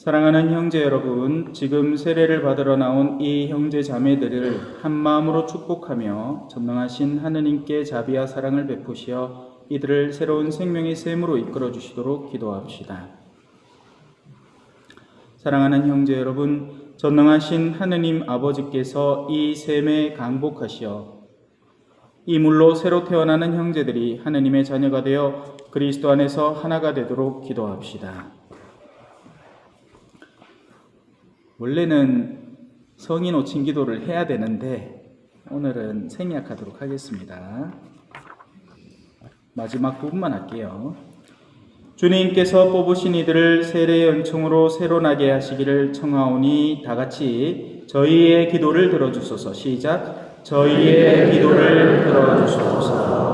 사랑하는 형제 여러분, 지금 세례를 받으러 나온 이 형제 자매들을 한 마음으로 축복하며 전능하신 하느님께 자비와 사랑을 베푸시어 이들을 새로운 생명의 샘으로 이끌어 주시도록 기도합시다. 사랑하는 형제 여러분, 전능하신 하느님 아버지께서 이 샘에 강복하시어 이 물로 새로 태어나는 형제들이 하느님의 자녀가 되어 그리스도 안에서 하나가 되도록 기도합시다. 원래는 성인 오친 기도를 해야 되는데 오늘은 생략하도록 하겠습니다. 마지막 부분만 할게요. 주님께서 뽑으신 이들을 세례의 은총으로 새로 나게 하시기를 청하오니 다같이 저희의 기도를 들어주소서. 시작. 저희의 기도를 들어주소서.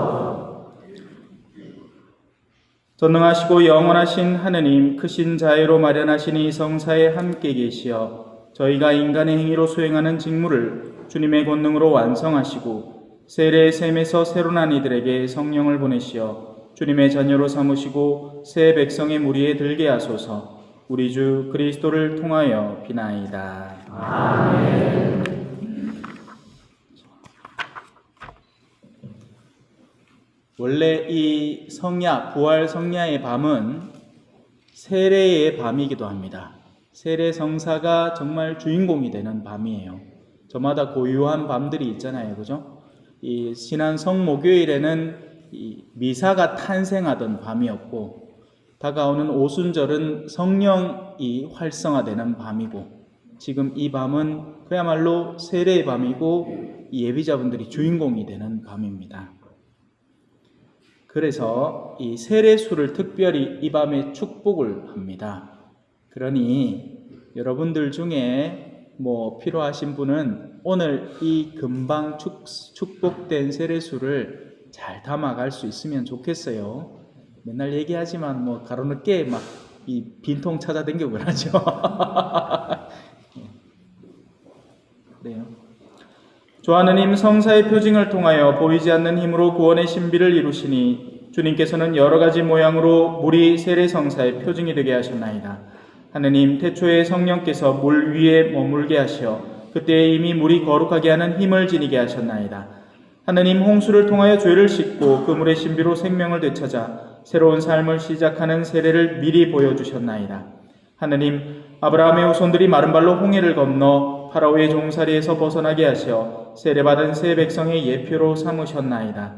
전능하시고 영원하신 하느님, 크신 자애로 마련하신 이 성사에 함께 계시어 저희가 인간의 행위로 수행하는 직무를 주님의 권능으로 완성하시고 세례의 샘에서 새로 난 이들에게 성령을 보내시어 주님의 자녀로 삼으시고 새 백성의 무리에 들게 하소서. 우리 주 그리스도를 통하여 비나이다. 아멘. 원래 이 성야, 부활 성야의 밤은 세례의 밤이기도 합니다. 세례 성사가 정말 주인공이 되는 밤이에요. 저마다 고유한 밤들이 있잖아요, 그죠? 이 지난 성목요일에는 이 미사가 탄생하던 밤이었고, 다가오는 오순절은 성령이 활성화되는 밤이고, 지금 이 밤은 그야말로 세례의 밤이고 예비자분들이 주인공이 되는 밤입니다. 그래서 이 세례수를 특별히 이 밤에 축복을 합니다. 그러니 여러분들 중에 필요하신 분은 오늘 이 금방 축복된 세례수를 잘 담아갈 수 있으면 좋겠어요. 맨날 얘기하지만 가로늦게 막 이 빈통 찾아다니고 그러죠. 그래요. 주 하느님, 성사의 표징을 통하여 보이지 않는 힘으로 구원의 신비를 이루시니 주님께서는 여러 가지 모양으로 물이 세례 성사의 표징이 되게 하셨나이다. 하느님, 태초에 성령께서 물 위에 머물게 하시어 그때에 이미 물이 거룩하게 하는 힘을 지니게 하셨나이다. 하느님, 홍수를 통하여 죄를 씻고 그 물의 신비로 생명을 되찾아 새로운 삶을 시작하는 세례를 미리 보여주셨나이다. 하느님, 아브라함의 후손들이 마른 발로 홍해를 건너 파라오의 종살이에서 벗어나게 하시어 세례받은 새 백성의 예표로 삼으셨나이다.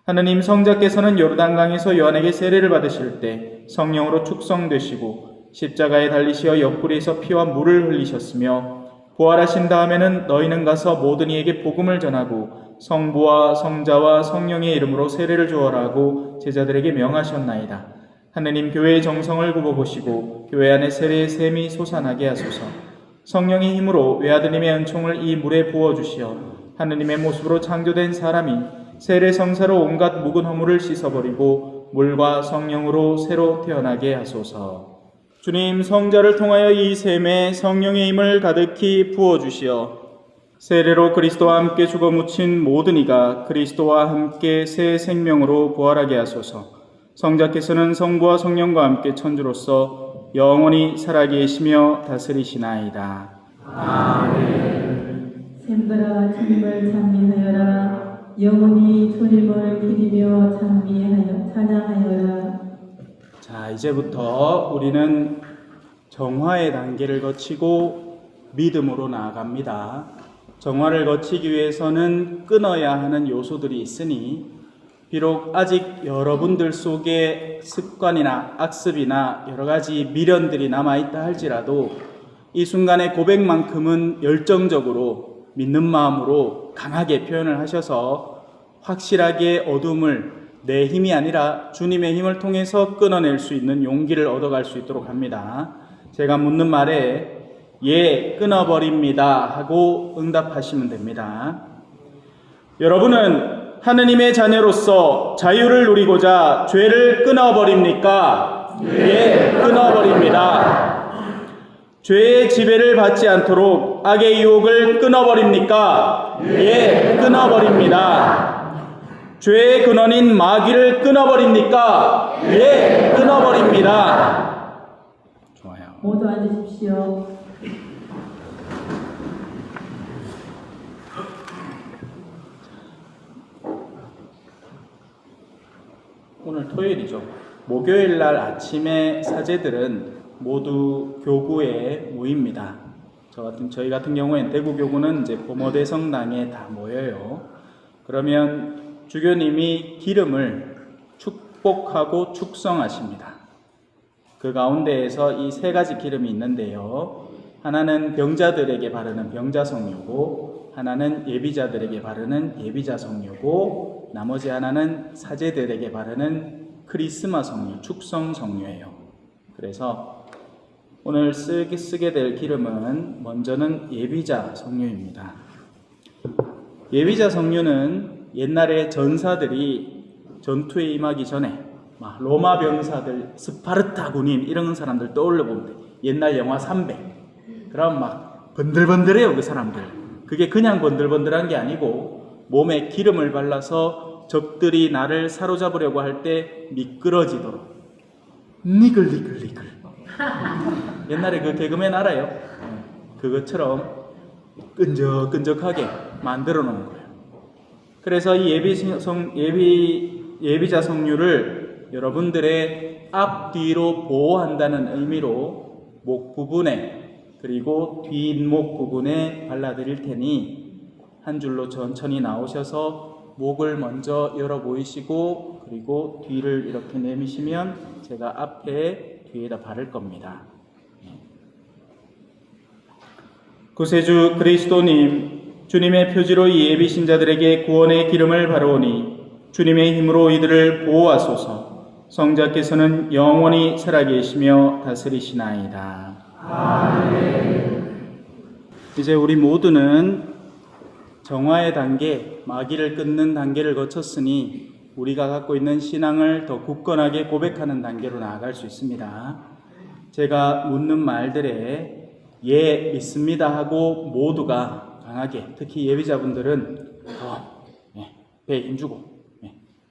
하느님, 성자께서는 요르단강에서 요한에게 세례를 받으실 때 성령으로 축성되시고 십자가에 달리시어 옆구리에서 피와 물을 흘리셨으며 부활하신 다음에는 너희는 가서 모든 이에게 복음을 전하고 성부와 성자와 성령의 이름으로 세례를 주어라 하고 제자들에게 명하셨나이다. 하느님, 교회의 정성을 굽어보시고 교회 안에 세례의 샘이 솟아나게 하소서. 성령의 힘으로 외아드님의 은총을 이 물에 부어주시어 하느님의 모습으로 창조된 사람이 세례 성사로 온갖 묵은 허물을 씻어버리고 물과 성령으로 새로 태어나게 하소서. 주님, 성자를 통하여 이 샘에 성령의 힘을 가득히 부어주시어 세례로 그리스도와 함께 죽어 묻힌 모든 이가 그리스도와 함께 새 생명으로 부활하게 하소서. 성자께서는 성부와 성령과 함께 천주로서 영원히 살아계시며 다스리시나이다. 아멘. 샘들아 주님을 찬미하여라. 영원히 주님을 기리며 찬양하여라. 자, 이제부터 우리는 정화의 단계를 거치고 믿음으로 나아갑니다. 정화를 거치기 위해서는 끊어야 하는 요소들이 있으니 비록 아직 여러분들 속에 습관이나 악습이나 여러 가지 미련들이 남아있다 할지라도 이 순간의 고백만큼은 열정적으로 믿는 마음으로 강하게 표현을 하셔서 확실하게 어둠을 내 힘이 아니라 주님의 힘을 통해서 끊어낼 수 있는 용기를 얻어갈 수 있도록 합니다. 제가 묻는 말에 예, 끊어버립니다 하고 응답하시면 됩니다. 여러분은 하느님의 자녀로서 자유를 누리고자 죄를 끊어버립니까? 예, 끊어버립니다. 죄의 지배를 받지 않도록 악의 유혹을 끊어버립니까? 예, 끊어버립니다. 죄의 근원인 마귀를 끊어버립니까? 예, 끊어버립니다. 좋아요. 모두 앉으십시오. 주십시오. 오늘 토요일이죠. 목요일 날 아침에 사제들은 모두 교구에 모입니다. 저희 같은 경우에는 대구 교구는 이제 범어대 성당에 다 모여요. 그러면 주교님이 기름을 축복하고 축성하십니다. 그 가운데에서 이 세 가지 기름이 있는데요. 하나는 병자들에게 바르는 병자성유고, 하나는 예비자들에게 바르는 예비자성유고, 나머지 하나는 사제들에게 바르는 크리스마성유, 축성성유예요. 그래서 오늘 쓰게 될 기름은 먼저는 예비자성유입니다. 예비자성유는 옛날에 전사들이 전투에 임하기 전에 로마 병사들, 스파르타 군인 이런 사람들 떠올려 보면 돼. 옛날 영화 300. 그럼 막 번들번들해요, 그 사람들. 그게 그냥 번들번들한 게 아니고 몸에 기름을 발라서 적들이 나를 사로잡으려고 할 때 미끄러지도록 니글니글니글. 옛날에 그 개그맨 알아요? 그것처럼 끈적끈적하게 만들어 놓은 거예요. 그래서 이 예비자 성유를 여러분들의 앞뒤로 보호한다는 의미로 목 부분에 그리고 뒷목 부분에 발라드릴 테니 한 줄로 천천히 나오셔서 목을 먼저 열어 보이시고 그리고 뒤를 이렇게 내미시면 제가 앞에 뒤에다 바를 겁니다. 구세주 그리스도님, 주님의 표지로 이 예비 신자들에게 구원의 기름을 바르오니 주님의 힘으로 이들을 보호하소서. 성자께서는 영원히 살아계시며 다스리시나이다. 아멘. 이제 우리 모두는 정화의 단계, 마귀를 끊는 단계를 거쳤으니 우리가 갖고 있는 신앙을 더 굳건하게 고백하는 단계로 나아갈 수 있습니다. 제가 묻는 말들에 예, 믿습니다 하고 모두가 강하게, 특히 예비자분들은 배에 힘주고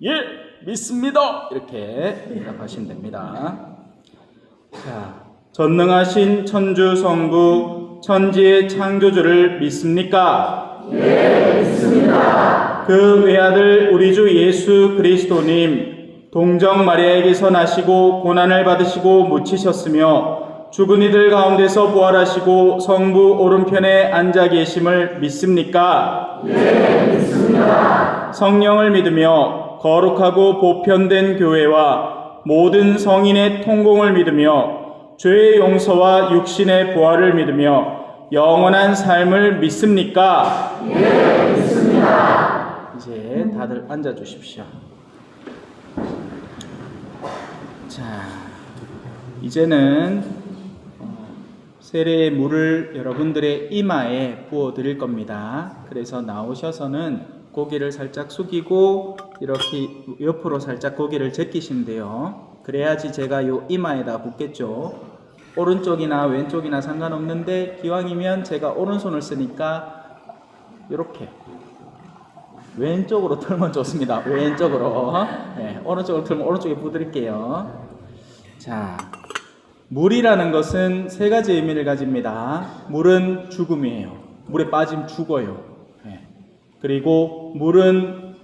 예, 믿습니다 이렇게 대답하시면 됩니다. 자, 전능하신 천주 성부 천지의 창조주를 믿습니까? 예, 믿습니다. 그 외아들 우리 주 예수 그리스도님 동정 마리아에게서 나시고 고난을 받으시고 묻히셨으며 죽은 이들 가운데서 부활하시고 성부 오른편에 앉아 계심을 믿습니까? 예, 믿습니다. 성령을 믿으며 거룩하고 보편된 교회와 모든 성인의 통공을 믿으며 죄의 용서와 육신의 부활을 믿으며 영원한 삶을 믿습니까? 예, 믿습니다. 이제 다들 앉아 주십시오. 자, 이제는 세례의 물을 여러분들의 이마에 부어 드릴 겁니다. 그래서 나오셔서는 고개를 살짝 숙이고 이렇게 옆으로 살짝 고개를 제끼시면 돼요. 그래야지 제가 요 이마에다 붓겠죠. 오른쪽이나 왼쪽이나 상관없는데 기왕이면 제가 오른손을 쓰니까 이렇게 왼쪽으로 틀면 좋습니다. 왼쪽으로. 네, 오른쪽으로 틀면 오른쪽에 부드릴게요. 자, 물이라는 것은 세 가지 의미를 가집니다. 물은 죽음이에요. 물에 빠지면 죽어요. 네. 그리고 물은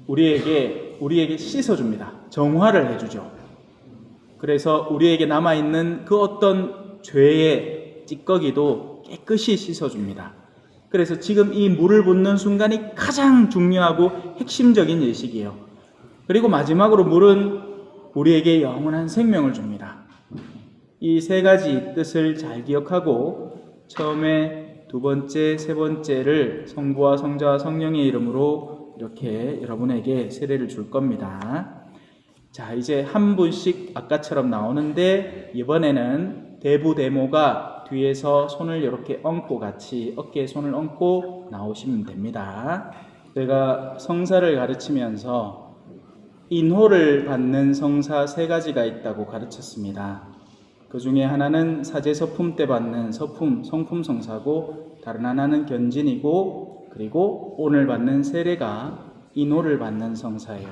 우리에게 씻어줍니다. 정화를 해주죠. 그래서 우리에게 남아있는 그 어떤 죄의 찌꺼기도 깨끗이 씻어줍니다. 그래서 지금 이 물을 붓는 순간이 가장 중요하고 핵심적인 예식이에요. 그리고 마지막으로 물은 우리에게 영원한 생명을 줍니다. 이 세 가지 뜻을 잘 기억하고 처음에 두 번째, 세 번째를 성부와 성자와 성령의 이름으로 이렇게 여러분에게 세례를 줄 겁니다. 자, 이제 한 분씩 아까처럼 나오는데 이번에는 대부대모가 뒤에서 손을 이렇게 얹고 같이 어깨에 손을 얹고 나오시면 됩니다. 제가 성사를 가르치면서 인호를 받는 성사 세 가지가 있다고 가르쳤습니다. 그 중에 하나는 사제서품 때 받는 성품 성사고 다른 하나는 견진이고 그리고 오늘 받는 세례가 인호를 받는 성사예요.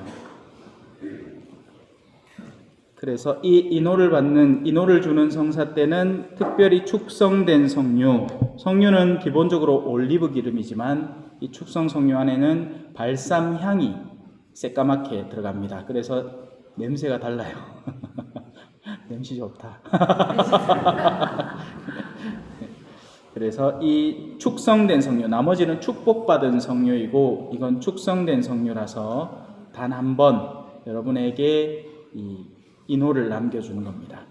그래서 이 인호를 주는 성사 때는 특별히 축성된 성류, 성류는 기본적으로 올리브 기름이지만 이 축성 성류 안에는 발삼 향이 새까맣게 들어갑니다. 그래서 냄새가 달라요. 냄새 좋다. 그래서 이 축성된 성류, 나머지는 축복받은 성류이고 이건 축성된 성류라서 단 한 번 여러분에게 이 인호를 남겨주는 겁니다.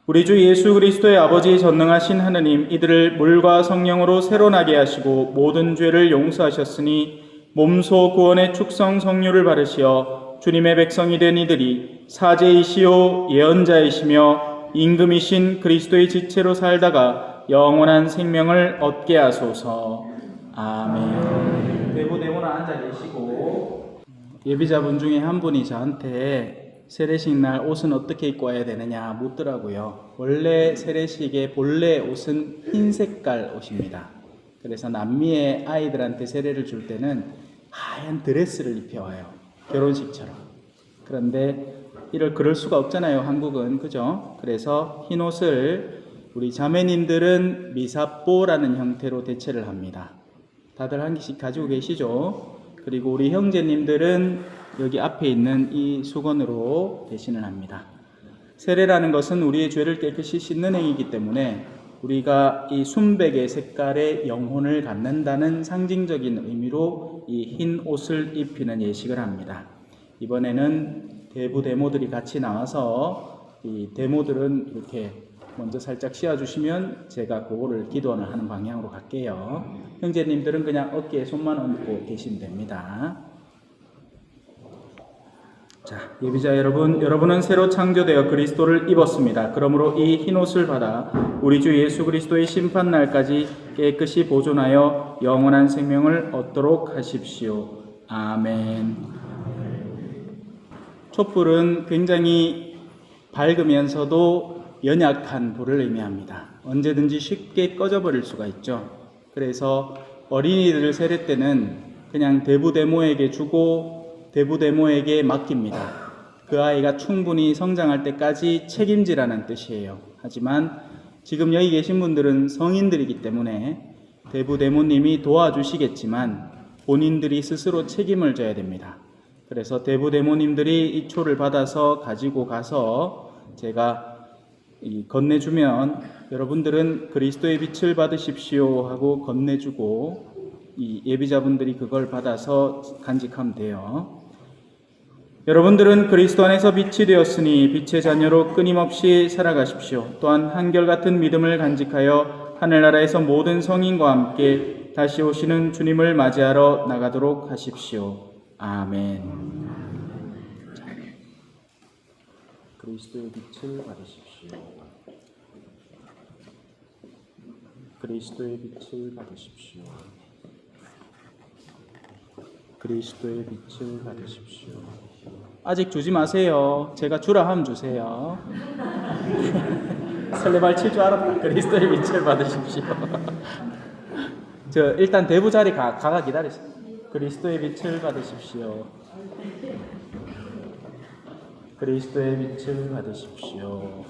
우리 주 예수 그리스도의 아버지 전능하신 하느님, 이들을 물과 성령으로 새로 나게 하시고 모든 죄를 용서하셨으니 몸소 구원의 축성 성류를 바르시어 주님의 백성이 된 이들이 사제이시요 예언자이시며 임금이신 그리스도의 지체로 살다가 영원한 생명을 얻게 하소서. 아멘. 대부대모나 앉아 계시고, 예비자분 중에 한 분이 저한테 세례식 날 옷은 어떻게 입고 와야 되느냐 묻더라고요. 원래 세례식의 본래 옷은 흰 색깔 옷입니다. 그래서 남미의 아이들한테 세례를 줄 때는 하얀 드레스를 입혀와요. 결혼식처럼. 그런데 그럴 수가 없잖아요, 한국은. 그죠? 그래서 흰 옷을 우리 자매님들은 미사뽀라는 형태로 대체를 합니다. 다들 한 개씩 가지고 계시죠? 그리고 우리 형제님들은 여기 앞에 있는 이 수건으로 대신을 합니다. 세례라는 것은 우리의 죄를 깨끗이 씻는 행위이기 때문에 우리가 이 순백의 색깔의 영혼을 갖는다는 상징적인 의미로 이 흰 옷을 입히는 예식을 합니다. 이번에는 대부대모들이 같이 나와서 이 대모들은 이렇게 먼저 살짝 씌워주시면 제가 그거를 기도를 하는 방향으로 갈게요. 형제님들은 그냥 어깨에 손만 얹고 계시면 됩니다. 자, 예비자 여러분은 새로 창조되어 그리스도를 입었습니다. 그러므로 이 흰옷을 받아 우리 주 예수 그리스도의 심판날까지 깨끗이 보존하여 영원한 생명을 얻도록 하십시오. 아멘. 촛불은 굉장히 밝으면서도 연약한 불을 의미합니다. 언제든지 쉽게 꺼져버릴 수가 있죠. 그래서 어린이들 세례 때는 그냥 대부대모에게 주고 대부대모에게 맡깁니다. 그 아이가 충분히 성장할 때까지 책임지라는 뜻이에요. 하지만 지금 여기 계신 분들은 성인들이기 때문에 대부대모님이 도와주시겠지만 본인들이 스스로 책임을 져야 됩니다. 그래서 대부대모님들이 이 초를 받아서 가지고 가서 제가 건네주면 여러분들은 그리스도의 빛을 받으십시오 하고 건네주고 이 예비자분들이 그걸 받아서 간직하면 돼요. 여러분들은 그리스도 안에서 빛이 되었으니 빛의 자녀로 끊임없이 살아가십시오. 또한 한결같은 믿음을 간직하여 하늘나라에서 모든 성인과 함께 다시 오시는 주님을 맞이하러 나가도록 하십시오. 아멘. 그리스도의 빛을 받으십시오. 그리스도의 빛을 받으십시오. 그리스도의 빛을 받으십시오. 아직 주지 마세요. 제가 주라 하면 주세요. 설레발 칠 줄 알았다. 그리스도의 빛을 받으십시오. 일단 대부 자리 가가 기다리세요. 그리스도의 빛을 받으십시오. 그리스도의 빛을 받으십시오.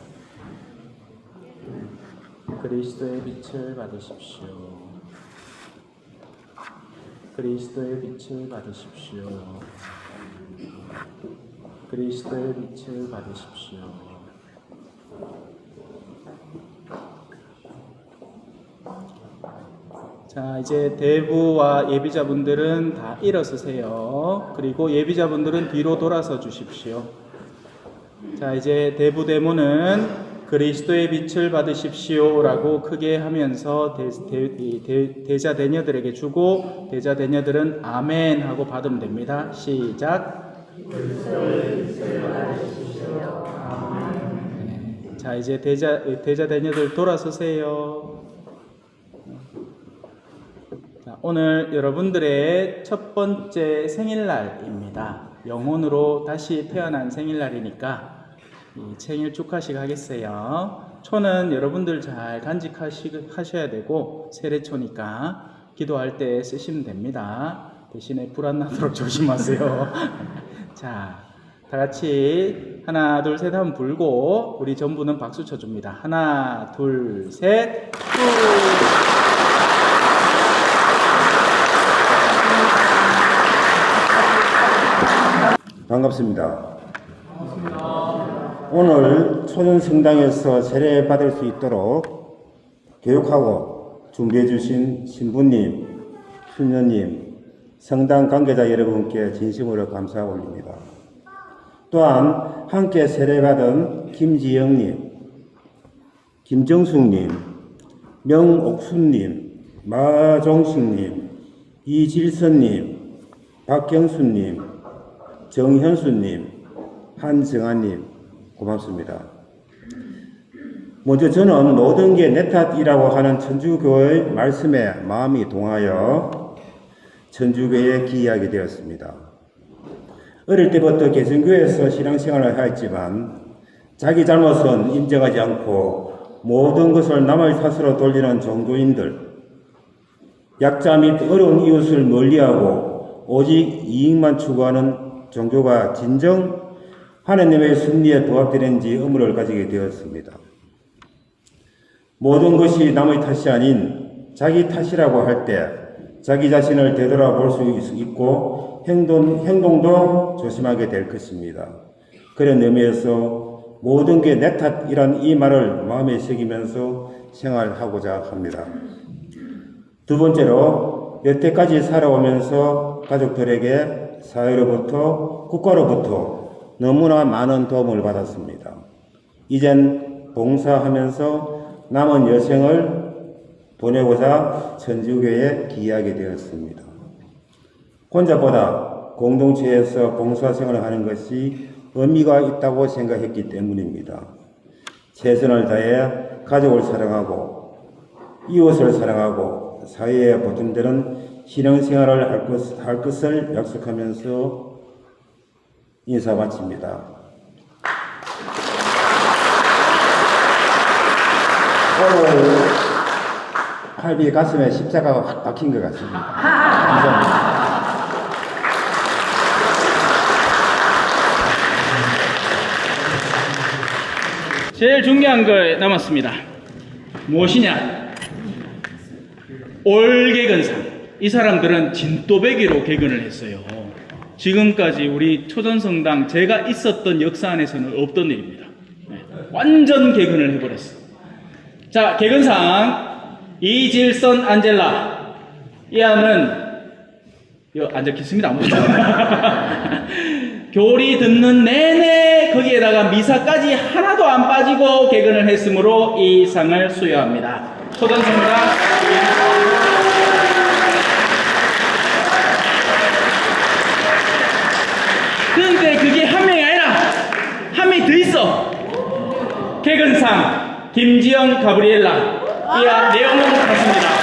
그리스도의 빛을 받으십시오. 그리스도의 빛을 받으십시오. 그리스도의 빛을 받으십시오. 자, 이제 대부와 예비자분들은 다 일어서세요. 그리고 예비자분들은 뒤로 돌아서 주십시오. 자, 이제 대부대모는 그리스도의 빛을 받으십시오 라고 크게 하면서 대자 대녀들에게 주고 대자 대녀들은 아멘 하고 받으면 됩니다. 시작. 그리스도의 빛을 받으십시오. 아멘. 자, 이제 대자 대녀들 돌아서세요. 자, 오늘 여러분들의 첫 번째 생일날입니다. 영혼으로 다시 태어난 생일날이니까 이 생일 축하식 하겠어요. 초는 여러분들 잘 간직하셔야 되고 세례초니까 기도할 때 쓰시면 됩니다. 대신에 불 안 나도록 조심하세요. 자, 다 같이 하나, 둘, 셋 하면 불고 우리 전부는 박수 쳐줍니다. 하나, 둘, 셋, 반갑습니다. 오늘 초전 성당에서 세례 받을 수 있도록 교육하고 준비해 주신 신부님, 수녀님, 성당 관계자 여러분께 진심으로 감사 올립니다. 또한 함께 세례받은 김지영님, 김정숙님, 명옥순님, 마종식님, 이질선님, 박경수님, 정현수님, 한정아님 고맙습니다. 먼저 저는 모든 게 내 탓이라고 하는 천주교의 말씀에 마음이 동하여 천주교에 기이하게 되었습니다. 어릴 때부터 개신교에서 신앙생활을 하였지만 자기 잘못은 인정하지 않고 모든 것을 남의 탓으로 돌리는 종교인들, 약자 및 어려운 이웃을 멀리하고 오직 이익만 추구하는 종교가 진정 하나님의 섭리에 부합되는지 의문을 가지게 되었습니다. 모든 것이 남의 탓이 아닌 자기 탓이라고 할 때 자기 자신을 되돌아볼 수 있고 행동도 조심하게 될 것입니다. 그런 의미에서 모든 게 내 탓이란 이 말을 마음에 새기면서 생활하고자 합니다. 두 번째로 여태까지 살아오면서 가족들에게 사회로부터 국가로부터 너무나 많은 도움을 받았습니다. 이젠 봉사하면서 남은 여생을 보내고자 천주교에 기이하게 되었습니다. 혼자보다 공동체에서 봉사생활을 하는 것이 의미가 있다고 생각했기 때문입니다. 최선을 다해 가족을 사랑하고 이웃을 사랑하고 사회에 보탬되는 신앙생활을 할 것을 약속하면서 인사 마칩니다. 오늘 할비 가슴에 십자가가 확 박힌 것 같습니다. 감사합니다. 제일 중요한 거 남았습니다. 무엇이냐? 올개근상. 이 사람들은 진또배기로 개근을 했어요. 지금까지 우리 초전성당 제가 있었던 역사 안에서는 없던 일입니다. 완전 개근을 해버렸어. 자, 개근상 이질선 안젤라. 이 안은 안 적혔습니다. 아무것도. 교리 듣는 내내 거기에다가 미사까지 하나도 안 빠지고 개근을 했으므로 이 상을 수여합니다. 초전성당 그런데 그게 한 명이 아니라 한 명이 더 있어. 개근상 김지영 가브리엘라. 이야 내용은 같습니다.